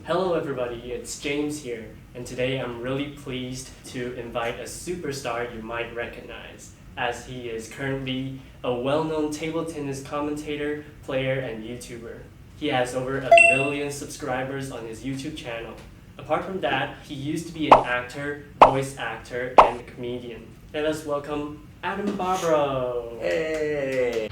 Hello everybody, it's James here, and today I'm really pleased to invite a superstar you might recognize, as he is currently a well-known table tennis commentator, player, and YouTuber. He has over 1 million subscribers on his YouTube channel. Apart from that, he used to be an actor, voice actor, and comedian. Let us welcome Adam Barbaro. Hey!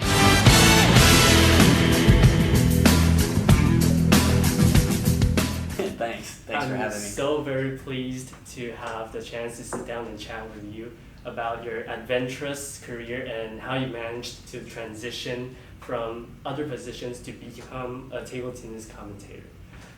Thanks for having me. I'm so very pleased to have the chance to sit down and chat with you about your adventurous career and how you managed to transition from other positions to become a table tennis commentator.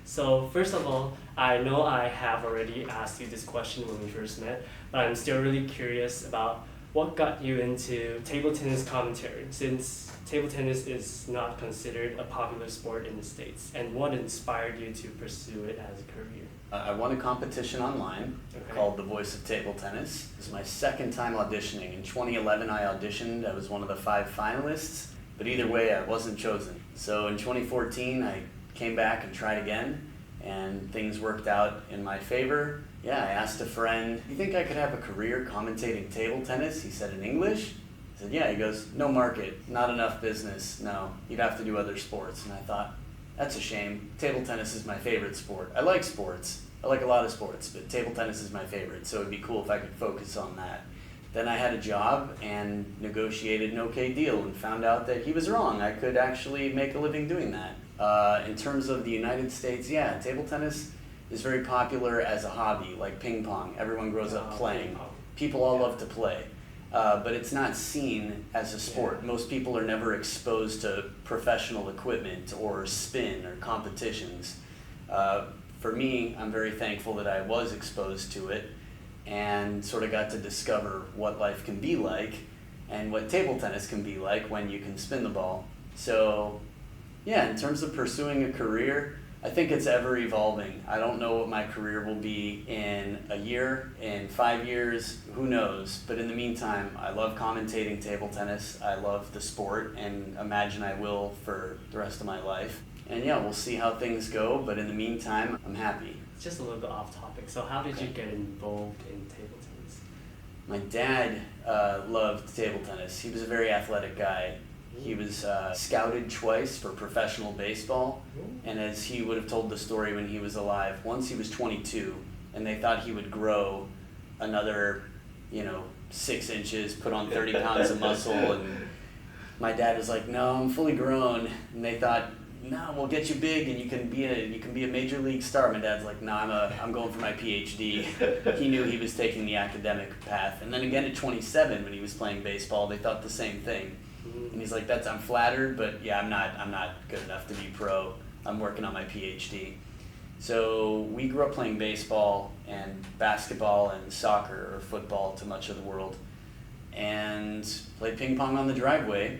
So first of all, I know I have already asked you this question when we first met, but I'm still really curious about what got you into table tennis commentary, since table tennis is not considered a popular sport in the States, and what inspired you to pursue it as a career? I won a competition online called The Voice of Table Tennis. This is my second time auditioning. In 2011 I auditioned, I was one of the 5 finalists, but either way I wasn't chosen. So in 2014 I came back and tried again, and things worked out in my favor. Yeah, I asked a friend, "You think I could have a career commentating table tennis?" He said, "In English?" I said, "Yeah." He goes, "No market, not enough business, no, you'd have to do other sports." And I thought, that's a shame. Table tennis is my favorite sport. I like sports, I like a lot of sports, but table tennis is my favorite, so it'd be cool if I could focus on that. Then I had a job and negotiated an okay deal and found out that he was wrong. I could actually make a living doing that. In terms of the United States, yeah, table tennis is very popular as a hobby, like ping pong. Everyone grows up playing. People all love to play, but it's not seen as a sport. Most people are never exposed to professional equipment or spin or competitions. For me, I'm very thankful that I was exposed to it and sort of got to discover what life can be like and what table tennis can be like when you can spin the ball. So yeah, in terms of pursuing a career, I think it's ever evolving. I don't know what my career will be in a year, in 5 years, who knows. But in the meantime, I love commentating table tennis. I love the sport and imagine I will for the rest of my life. And yeah, we'll see how things go, but in the meantime, I'm happy. Just a little bit off topic. So how did you get involved in table tennis? My dad loved table tennis. He was a very athletic guy. He was scouted twice for professional baseball, and as he would have told the story when he was alive, once he was 22, and they thought he would grow another, 6 inches, put on 30 pounds of muscle, and my dad was like, "No, I'm fully grown," and they thought, "No, we'll get you big and you can be a major league star." My dad's like, "No, I'm going for my PhD." He knew he was taking the academic path, and then again at 27 when he was playing baseball, they thought the same thing. And he's like, I'm flattered, but yeah, I'm not good enough to be pro. I'm working on my PhD. So we grew up playing baseball and basketball and soccer or football to much of the world, and played ping pong on the driveway.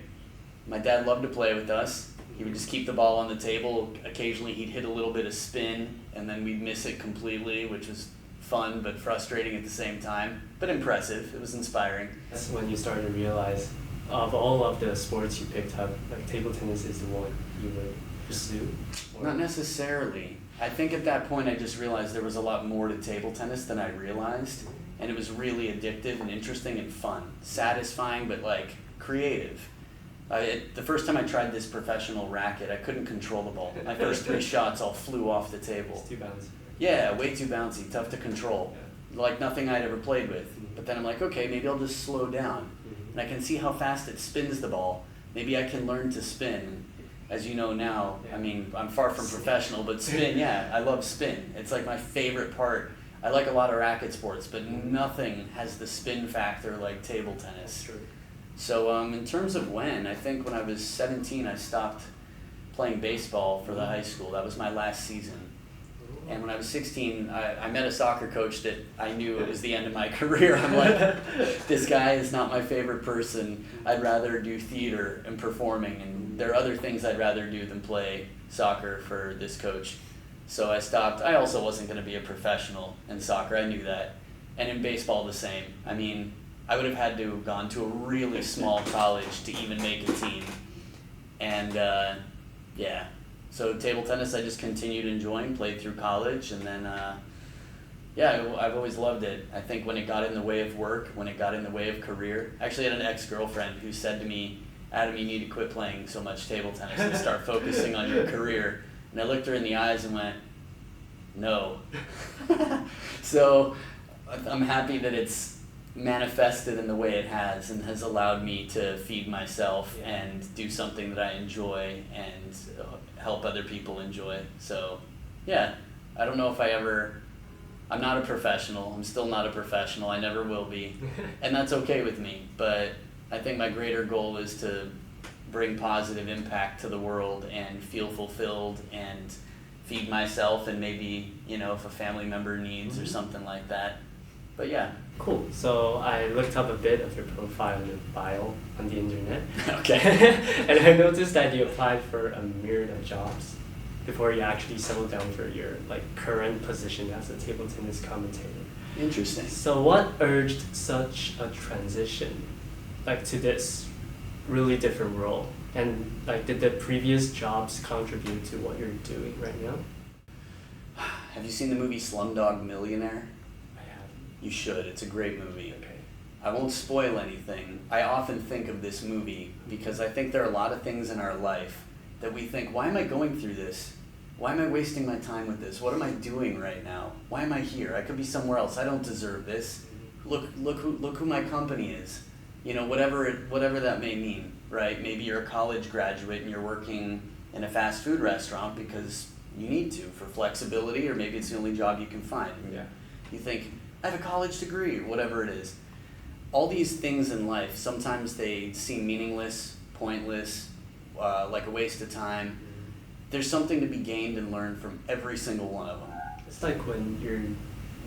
My dad loved to play with us. He would just keep the ball on the table. Occasionally he'd hit a little bit of spin, and then we'd miss it completely, which was fun but frustrating at the same time, but impressive. It was inspiring. That's when you started to realize, of all of the sports you picked up, like table tennis is the one you would pursue? Or? Not necessarily. I think at that point I just realized there was a lot more to table tennis than I realized, and it was really addictive and interesting and fun. Satisfying, but creative. The first time I tried this professional racket, I couldn't control the ball. My first 3 shots all flew off the table. It's too bouncy. Yeah, way too bouncy, tough to control. Yeah. Like nothing I'd ever played with. Mm-hmm. But then I'm like, okay, maybe I'll just slow down. And I can see how fast it spins the ball. Maybe I can learn to spin. As you know now, I mean, I'm far from professional, but spin, yeah, I love spin. It's like my favorite part. I like a lot of racket sports, but nothing has the spin factor like table tennis. True. So in terms of I think when I was 17, I stopped playing baseball for the high school. That was my last season. And when I was 16, I met a soccer coach that I knew it was the end of my career. I'm like, this guy is not my favorite person. I'd rather do theater and performing, and there are other things I'd rather do than play soccer for this coach. So I stopped. I also wasn't going to be a professional in soccer. I knew that. And in baseball, the same. I mean, I would have had to have gone to a really small college to even make a team. And yeah, So table tennis I just continued enjoying, played through college, and then yeah, I've always loved it. I think when it got in the way of work, when it got in the way of career, I actually had an ex-girlfriend who said to me, Adam, you need to quit playing so much table tennis and start focusing on your career. And I looked her in the eyes and went, no. So I'm happy that it's manifested in the way it has and has allowed me to feed myself and do something that I enjoy and help other people enjoy. So yeah, I don't know if I'm not a professional. I'm still not a professional. I never will be. And that's okay with me. But I think my greater goal is to bring positive impact to the world and feel fulfilled and feed myself and maybe, if a family member needs or something like that. But yeah. Cool. So I looked up a bit of your profile and your bio on the internet. Okay. And I noticed that you applied for a myriad of jobs before you actually settled down for your current position as a table tennis commentator. Interesting. So what urged such a transition to this really different role? And did the previous jobs contribute to what you're doing right now? Have you seen the movie Slumdog Millionaire? I haven't. You should. It's a great movie. Okay. I won't spoil anything. I often think of this movie because I think there are a lot of things in our life that we think, why am I going through this? Why am I wasting my time with this? What am I doing right now? Why am I here? I could be somewhere else. I don't deserve this. Look who my company is. Whatever that may mean, right? Maybe you're a college graduate and you're working in a fast food restaurant because you need to for flexibility, or maybe it's the only job you can find. Yeah. You think, I have a college degree, or whatever it is. All these things in life, sometimes they seem meaningless, pointless, like a waste of time. There's something to be gained and learned from every single one of them. It's like when you're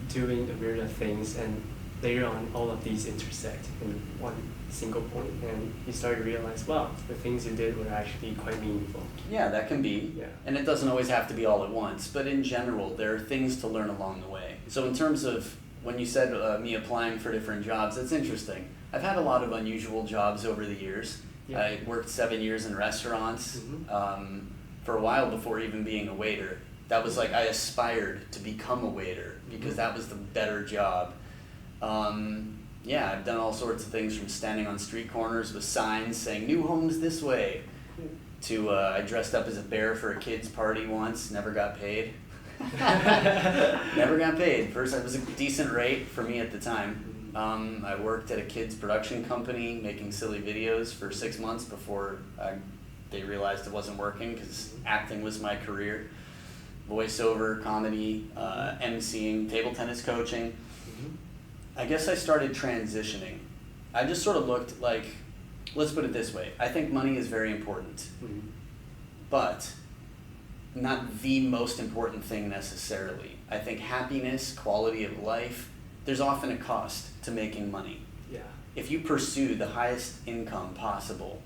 doing a myriad of things and later on all of these intersect in one single point and you start to realize, wow, the things you did were actually quite meaningful. Yeah, that can be. Yeah. And it doesn't always have to be all at once, but in general, there are things to learn along the way. So in terms of when you said me applying for different jobs, that's interesting. I've had a lot of unusual jobs over the years. Yeah. I worked 7 years in restaurants. Mm-hmm. For a while before even being a waiter. That was I aspired to become a waiter because that was the better job. Yeah, I've done all sorts of things, from standing on street corners with signs saying new homes this way to I dressed up as a bear for a kid's party once, never got paid. Never got paid. First, it was a decent rate for me at the time. I worked at a kids production company making silly videos for 6 months before they realized it wasn't working because acting was my career. Voiceover, comedy, emceeing, table tennis coaching. I guess I started transitioning. I just sort of looked let's put it this way. I think money is very important, but not the most important thing necessarily. I think happiness, quality of life, there's often a cost to making money. Yeah. If you pursue the highest income possible,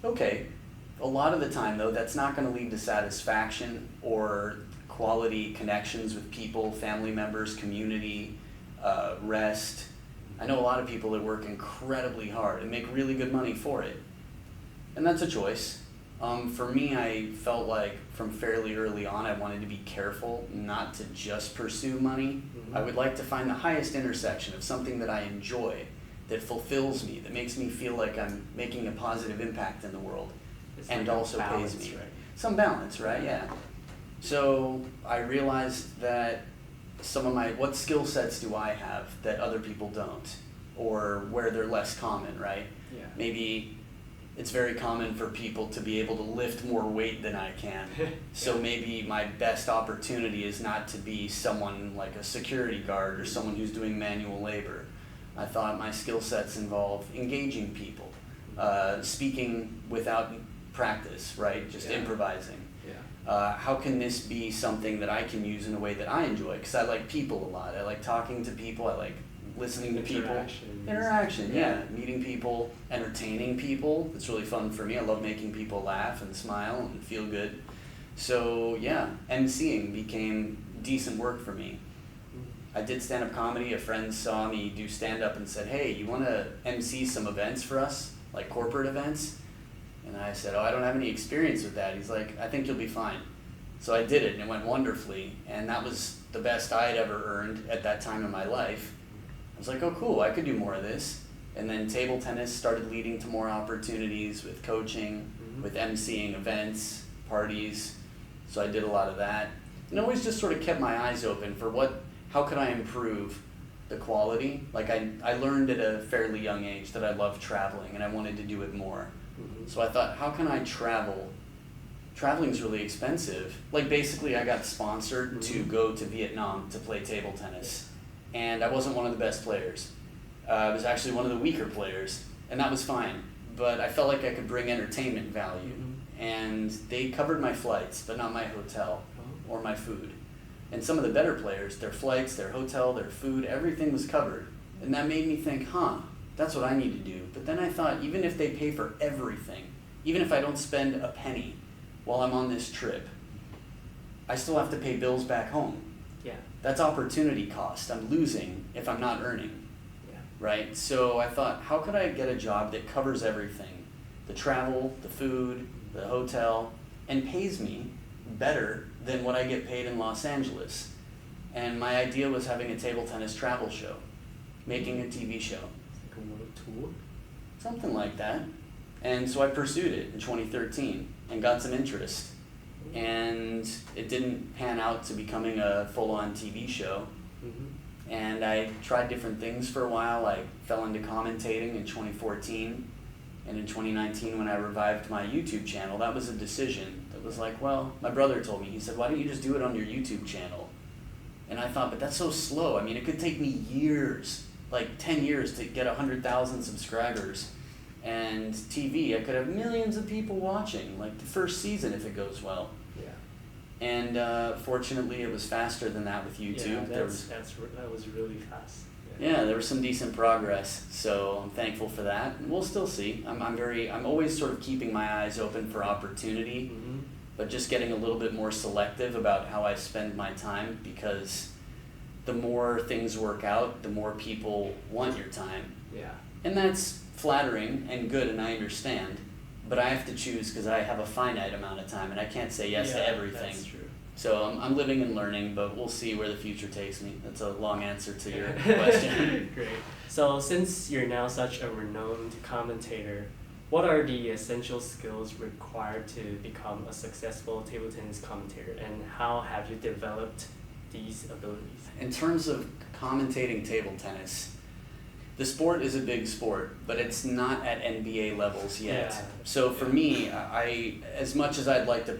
okay. A lot of the time, though, that's not going to lead to satisfaction or quality connections with people, family members, community, rest. I know a lot of people that work incredibly hard and make really good money for it. And that's a choice. For me, I felt like from fairly early on, I wanted to be careful not to just pursue money. I would like to find the highest intersection of something that I enjoy, that fulfills me, that makes me feel like I'm making a positive impact in the world. It's And also balance, pays me. right? Some balance, right? Yeah. So I realized that what skill sets do I have that other people don't, or where they're less common, right? Yeah. Maybe it's very common for people to be able to lift more weight than I can. So maybe my best opportunity is not to be someone like a security guard or someone who's doing manual labor. I thought my skill sets involve engaging people, speaking without practice, right? Just improvising. Yeah. How can this be something that I can use in a way that I enjoy? Because I like people a lot. I like talking to people. I like listening to people. Interaction, yeah. Meeting people, entertaining people. It's really fun for me. I love making people laugh and smile and feel good. So yeah, emceeing became decent work for me. I did stand-up comedy. A friend saw me do stand-up and said, hey, you want to MC some events for us, like corporate events? And I said, oh, I don't have any experience with that. He's like, I think you'll be fine. So I did it, and it went wonderfully, and that was the best I had ever earned at that time in my life. I was like, oh cool, I could do more of this. And then table tennis started leading to more opportunities with coaching, with emceeing events, parties. So I did a lot of that. And always just sort of kept my eyes open for how could I improve the quality. Like I learned at a fairly young age that I loved traveling and I wanted to do it more. So I thought, how can I travel? Traveling's really expensive. Like basically I got sponsored to go to Vietnam to play table tennis. And I wasn't one of the best players. I was actually one of the weaker players, and that was fine. But I felt like I could bring entertainment value. And they covered my flights, but not my hotel or my food. And some of the better players, their flights, their hotel, their food, everything was covered. And that made me think, that's what I need to do. But then I thought, even if they pay for everything, even if I don't spend a penny while I'm on this trip, I still have to pay bills back home. Yeah. That's opportunity cost. I'm losing if I'm not earning. Right? So I thought, how could I get a job that covers everything? The travel, the food, the hotel, and pays me better than what I get paid in Los Angeles. And my idea was having a table tennis travel show, making a TV show. Like a world tour? Something like that. And so I pursued it in 2013 and got some interest. And it didn't pan out to becoming a full-on TV show. And I tried different things for a while. I fell into commentating in 2014. And in 2019, when I revived my YouTube channel, that was a decision. That was like, well, my brother told me, he said, why don't you just do it on your YouTube channel? And I thought, but that's so slow. I mean, it could take me years, like 10 years to get 100,000 subscribers. And TV, I could have millions of people watching, like the first season if it goes well. And fortunately, it was faster than that with YouTube. Yeah, that was really fast. Yeah, there was some decent progress, so I'm thankful for that. And we'll still see. I'm always sort of keeping my eyes open for opportunity, but just getting a little bit more selective about how I spend my time, because the more things work out, the more people want your time. Yeah. And that's flattering and good, and I understand. But I have to choose because I have a finite amount of time and I can't say yes to everything. That's true. So I'm living and learning, but we'll see where the future takes me. That's a long answer to your question. Great. So since you're now such a renowned commentator, what are the essential skills required to become a successful table tennis commentator, and how have you developed these abilities? In terms of commentating table tennis, the sport is a big sport, but it's not at NBA levels yet. Yeah. So for me, as much as I'd like to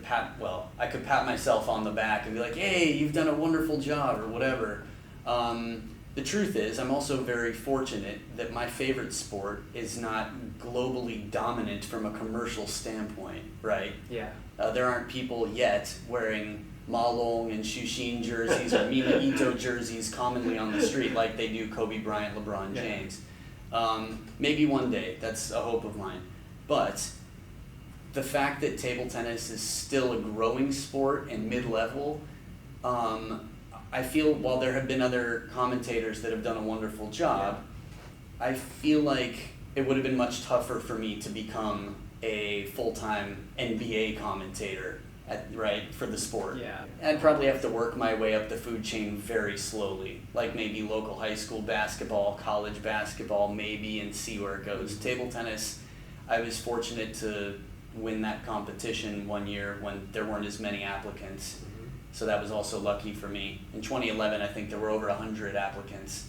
I could pat myself on the back and be like, hey, you've done a wonderful job or whatever. The truth is, I'm also very fortunate that my favorite sport is not globally dominant from a commercial standpoint, right? Yeah. There aren't people yet wearing Malong and Shushin jerseys or Mima Ito jerseys commonly on the street like they do Kobe Bryant, LeBron James. Maybe one day, that's a hope of mine. But the fact that table tennis is still a growing sport and mid-level, I feel while there have been other commentators that have done a wonderful job, I feel like it would have been much tougher for me to become a full-time NBA commentator. For the sport. Yeah. I'd probably have to work my way up the food chain very slowly, like maybe local high school basketball, college basketball, maybe, and see where it goes. Table tennis, I was fortunate to win that competition one year when there weren't as many applicants, so that was also lucky for me. In 2011, I think there were over 100 applicants,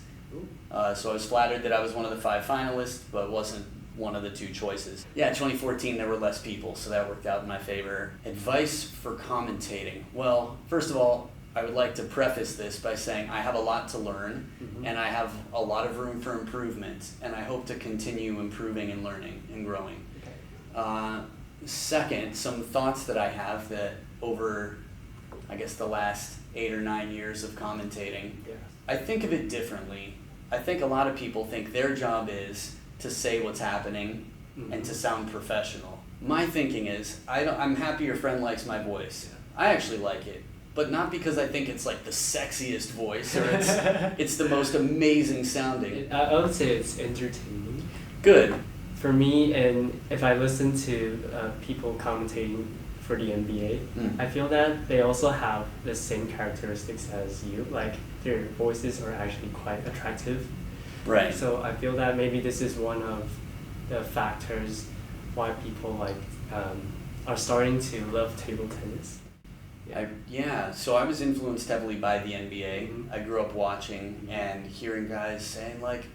so I was flattered that I was one of the 5 finalists, but wasn't one of the 2 choices. Yeah, in 2014 there were less people, so that worked out in my favor. Advice for commentating. Well, first of all, I would like to preface this by saying I have a lot to learn, and I have a lot of room for improvement, and I hope to continue improving and learning and growing. Okay. Second, some thoughts that I have that over, I guess, the last 8 or 9 years of commentating, I think of it differently. I think a lot of people think their job is to say what's happening and to sound professional. My thinking is, I'm happy your friend likes my voice. I actually like it, but not because I think it's like the sexiest voice or it's the most amazing sounding. I would say it's entertaining. Good. For me, and if I listen to people commentating for the NBA. Mm. I feel that they also have the same characteristics as you. Like their voices are actually quite attractive. Right. So I feel that maybe this is one of the factors why people are starting to love table tennis. So I was influenced heavily by the NBA. Mm-hmm. I grew up watching and hearing guys saying like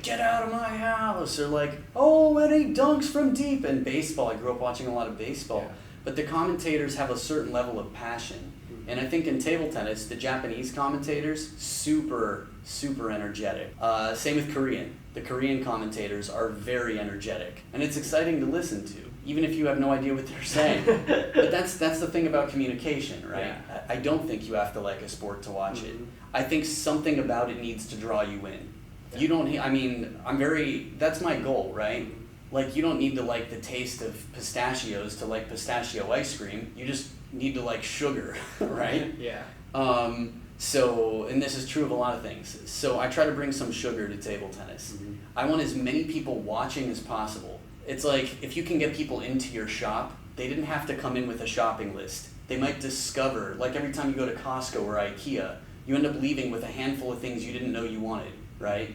get out of my house, or like, oh, any dunks from deep. And baseball, I grew up watching a lot of baseball. Yeah. But the commentators have a certain level of passion. Mm-hmm. And I think in table tennis, the Japanese commentators, super, super energetic. Same with Korean. The Korean commentators are very energetic. And it's exciting to listen to, even if you have no idea what they're saying. But that's the thing about communication, right? Yeah. I don't think you have to like a sport to watch it. I think something about it needs to draw you in. Yeah. You don't, that's my goal, right? Like, you don't need to like the taste of pistachios to like pistachio ice cream. You just need to like sugar, right? Yeah. And this is true of a lot of things. So I try to bring some sugar to table tennis. Mm-hmm. I want as many people watching as possible. It's like, if you can get people into your shop, they didn't have to come in with a shopping list. They might discover, like every time you go to Costco or IKEA, you end up leaving with a handful of things you didn't know you wanted, right?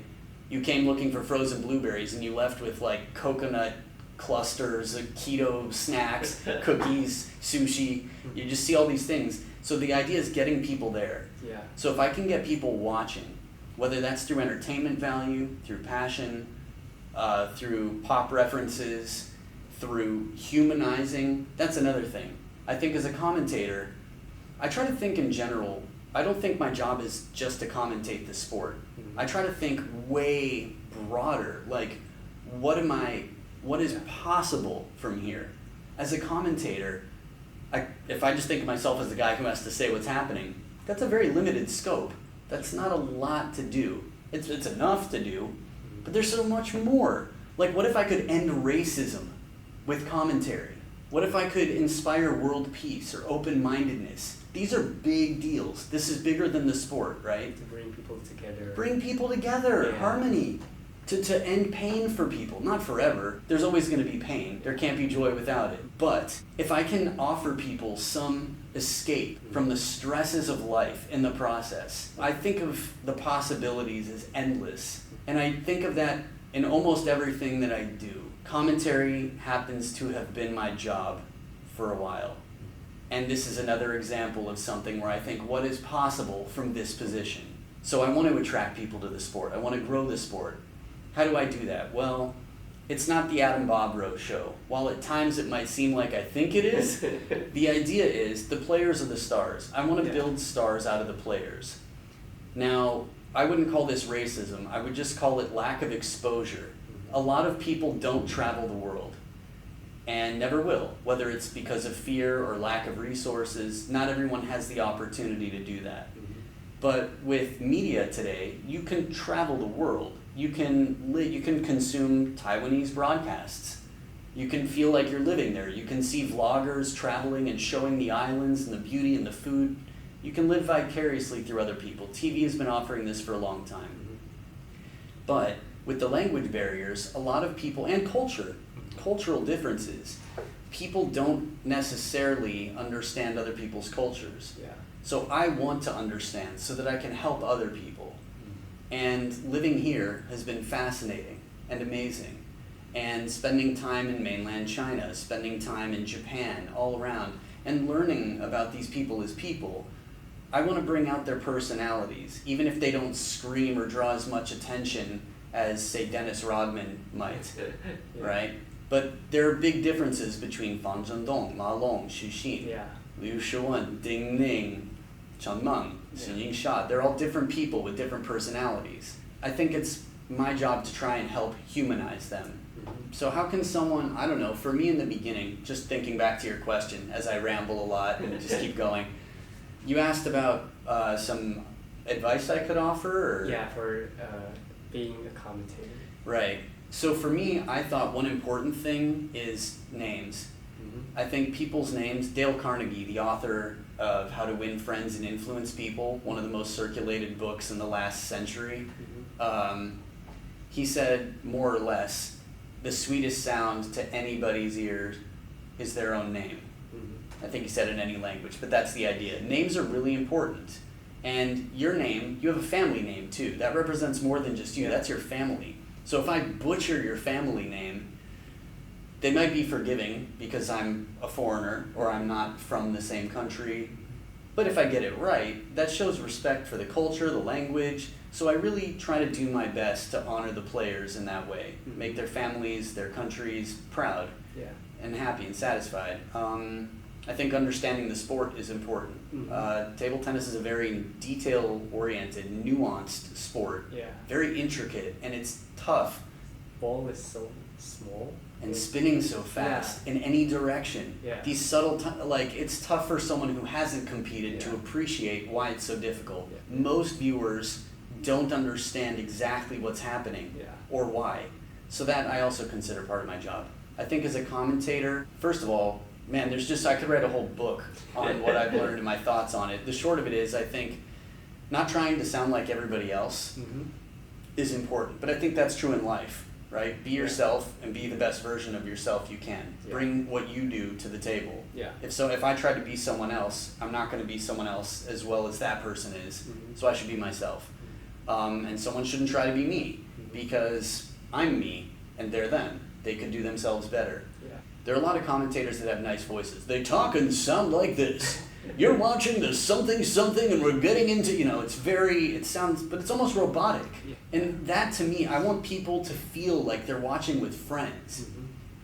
You came looking for frozen blueberries and you left with like coconut clusters, keto snacks, cookies, sushi. You just see all these things. So the idea is getting people there. Yeah. So if I can get people watching, whether that's through entertainment value, through passion, through pop references, through humanizing, that's another thing. I think as a commentator, I try to think in general. I don't think my job is just to commentate the sport. Mm-hmm. I try to think way broader, like what is possible from here? As a commentator, if I just think of myself as the guy who has to say what's happening, that's a very limited scope. That's not a lot to do. It's enough to do, but there's so much more. Like, what if I could end racism with commentary? What if I could inspire world peace or open-mindedness? These are big deals. This is bigger than the sport, right? To bring people together. Bring people together, Yeah. harmony. To end pain for people, not forever. There's always going to be pain. There can't be joy without it. But if I can offer people some escape from the stresses of life in the process, I think of the possibilities as endless. And I think of that in almost everything that I do. Commentary happens to have been my job for a while. And this is another example of something where I think, what is possible from this position? So I want to attract people to the sport. I want to grow the sport. How do I do that? Well, it's not the Adam Bobrow show. While at times it might seem like I think it is, the idea is the players are the stars. I want to build stars out of the players. Now, I wouldn't call this racism. I would just call it lack of exposure. A lot of people don't travel the world and never will, whether it's because of fear or lack of resources. Not everyone has the opportunity to do that. But with media today, you can travel the world. You can consume Taiwanese broadcasts. You can feel like you're living there. You can see vloggers traveling and showing the islands and the beauty and the food. You can live vicariously through other people. TV has been offering this for a long time. But with the language barriers, a lot of people, and cultural differences, people don't necessarily understand other people's cultures. Yeah. So I want to understand so that I can help other people. And living here has been fascinating and amazing. And spending time in mainland China, spending time in Japan, all around, and learning about these people as people, I want to bring out their personalities, even if they don't scream or draw as much attention as, say, Dennis Rodman might, right? But there are big differences between Fan Zhendong, Ma Long, Xu Xin, Liu Shiwen, Ding Ning, Chen Meng, Xin Yingsha. They're all different people with different personalities. I think it's my job to try and help humanize them. So how can someone, I don't know, for me in the beginning, just thinking back to your question as I ramble a lot and just keep going, you asked about some advice I could offer? Or? Yeah, for being a commentator. Right. So for me, I thought one important thing is names. I think people's names, Dale Carnegie, the author of How to Win Friends and Influence People, one of the most circulated books in the last century, he said, more or less, the sweetest sound to anybody's ears is their own name. I think he said in any language, but that's the idea. Names are really important. And your name, you have a family name too. That represents more than just you. That's your family. So if I butcher your family name, they might be forgiving because I'm a foreigner or I'm not from the same country. But if I get it right, that shows respect for the culture, the language. So I really try to do my best to honor the players in that way. Make their families, their countries proud and happy and satisfied. I think understanding the sport is important. Table tennis is a very detail-oriented, nuanced sport. Very intricate, and it's tough. Ball is so small. And spinning so fast in any direction. These subtle, it's tough for someone who hasn't competed to appreciate why it's so difficult. Most viewers don't understand exactly what's happening or why. So that I also consider part of my job. I think as a commentator, first of all, man, I could write a whole book on what I've learned and my thoughts on it. The short of it is, I think, not trying to sound like everybody else is important. But I think that's true in life, right? Be yourself and be the best version of yourself you can. Bring what you do to the table. If I try to be someone else, I'm not going to be someone else as well as that person is. So I should be myself. And someone shouldn't try to be me because I'm me and they're them. They could do themselves better. There are a lot of commentators that have nice voices. They talk and sound like this. You're watching the something and we're getting into, but it's almost robotic. And that to me, I want people to feel like they're watching with friends.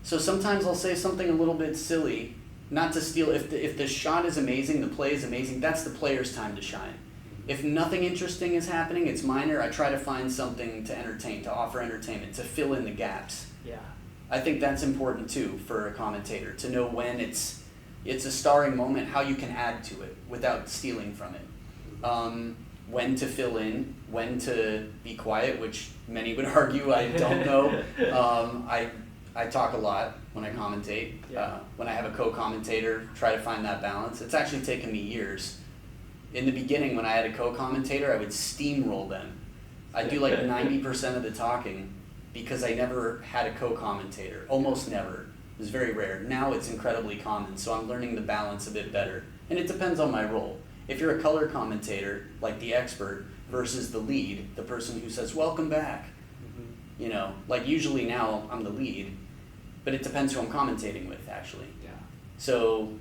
So sometimes I'll say something a little bit silly, not to steal. If the shot is amazing, the play is amazing, that's the player's time to shine. If nothing interesting is happening, it's minor, I try to find something to entertain, to offer entertainment, to fill in the gaps. I think that's important too for a commentator, to know when it's a starring moment, how you can add to it without stealing from it. When to fill in, when to be quiet, which many would argue I don't know. I talk a lot when I commentate. When I have a co-commentator, try to find that balance. It's actually taken me years. In the beginning, when I had a co-commentator, I would steamroll them. I'd do like 90% of the talking, because I never had a co-commentator, almost never. It was very rare. Now it's incredibly common, so I'm learning the balance a bit better. And it depends on my role. If you're a color commentator, like the expert, versus the lead, the person who says, welcome back. Usually now I'm the lead, but it depends who I'm commentating with, actually. So,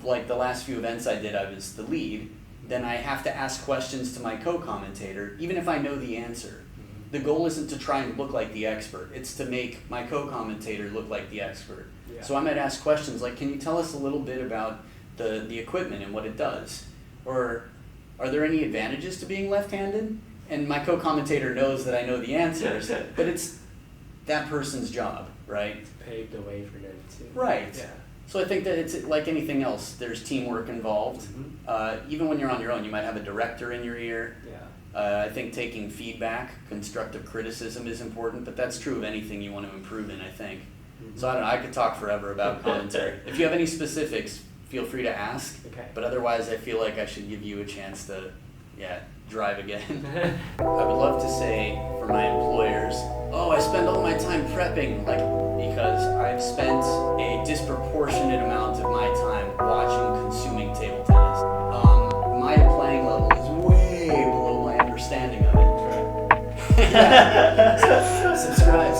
like the last few events I did, I was the lead. Then I have to ask questions to my co-commentator, even if I know the answer. The goal isn't to try and look like the expert. It's to make my co-commentator look like the expert. So I might ask questions like, can you tell us a little bit about the equipment and what it does? Or are there any advantages to being left-handed? And my co-commentator knows that I know the answers, but it's that person's job, right? It's paved the way for them too. Right. So I think that it's like anything else. There's teamwork involved. Even when you're on your own, you might have a director in your ear. I think taking feedback, constructive criticism is important, but that's true of anything you want to improve in, I think. So I don't know, I could talk forever about commentary. If you have any specifics, feel free to ask. But otherwise, I feel like I should give you a chance to, drive again. I would love to say for my employers, I spend all my time prepping, because I've spent a disproportionate amount of my time watching, consuming table tennis. My playing level is way below my understanding of it. Subscribe.